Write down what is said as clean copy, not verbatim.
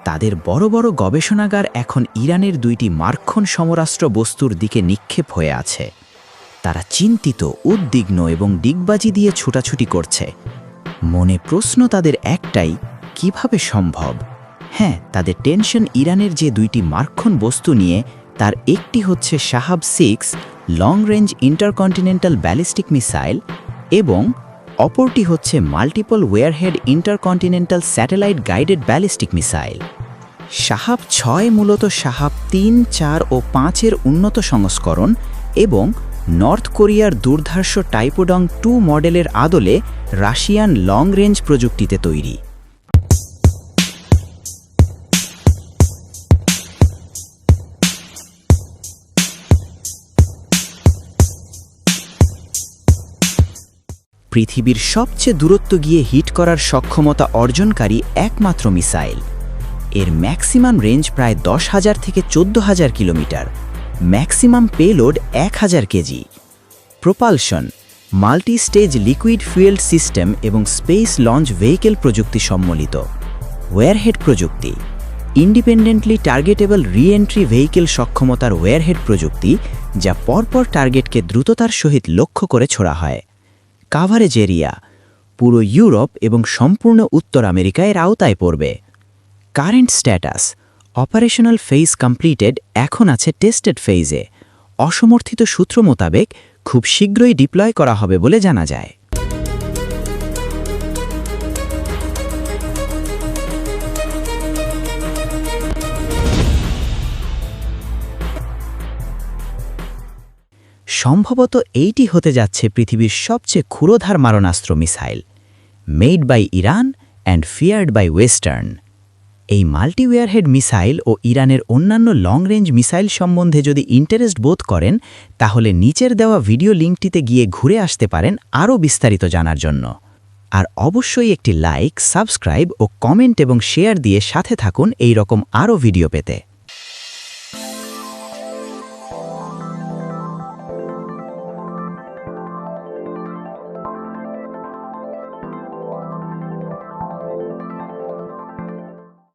তাদের বড় বড় গবেষণাগার এখন ইরানের 2টি মার্ক্ষণ সমরাস্ত্র বস্তুর দিকে নিক্ষেপ হয়ে আছে। তারা চিন্তিত, উদ্বিগ্ন এবং ডিগবাজি দিয়ে ছুটাছুটি করছে। মনে প্রশ্ন তাদের একটাই, কিভাবে সম্ভব? হ্যাঁ, তাদের টেনশন ইরানের যে 2টি মার্ক্ষণ বস্তু নিয়ে, তার একটি হচ্ছে Shahab 6 long range intercontinental ballistic missile এবং অপরটি হচ্ছে multiple warhead intercontinental satellite guided ballistic missile. Shahab 6 মূলত শাহাব 3, 4 ও 5-এর উন্নত সংস্করণ এবং নর্থ কোরিয়ার দুর্ধর্ষ টাইপোডং 2 মডেলের আদলে রাশিয়ান লং রেঞ্জ প্রযুক্তিতে তৈরি। পৃথিবীর সবচেয়ে দূরত্ব গিয়ে হিট করার সক্ষমতা অর্জনকারী একমাত্র মিসাইল। এর ম্যাক্সিমাম রেঞ্জ প্রায় 10,000 থেকে 14,000 kilometre, maximum payload 1000 KG. Propulsion multi stage liquid fuel system এবং স্পেস লঞ্চ ভেহিকেল প্রযুক্তি সম্মিলিত। ওয়ারহেড প্রযুক্তি ইন্ডিপেন্ডেন্টলি টার্গেটেবল রি-এন্ট্রি ভেহিকেল সক্ষমতার ওয়ারহেড প্রযুক্তি, যা পরপর টার্গেটকে দ্রুততার সহিত লক্ষ্য করে ছোড়া হয়। কাভারেজ এরিয়া পুরো ইউরোপ এবং সম্পূর্ণ উত্তর আমেরিকা এর আওতায় পড়বে। Current status operational phase completed, এখন আছে টেস্টেড ফেজে। অসমর্থিত সূত্র মোতাবেক খুব শীঘ্রই ডিপ্লয় করা হবে বলে জানা যায়। সম্ভবত এইটি হতে যাচ্ছে পৃথিবীর সবচেয়ে ক্ষুরোধার মারণাস্ত্র missile, made by Iran and feared by western. এই মাল্টিওয়ারহেড মিসাইল ও ইরানের অন্যান্য লং রেঞ্জ মিসাইল সম্বন্ধে যদি ইন্টারেস্ট বোধ করেন, তাহলে নিচের দেওয়া ভিডিও লিঙ্কটিতে গিয়ে ঘুরে আসতে পারেন আরও বিস্তারিত জানার জন্য। আর অবশ্যই একটি লাইক, সাবস্ক্রাইব ও কমেন্ট এবং শেয়ার দিয়ে সাথে থাকুন এই রকম আরও ভিডিও পেতে।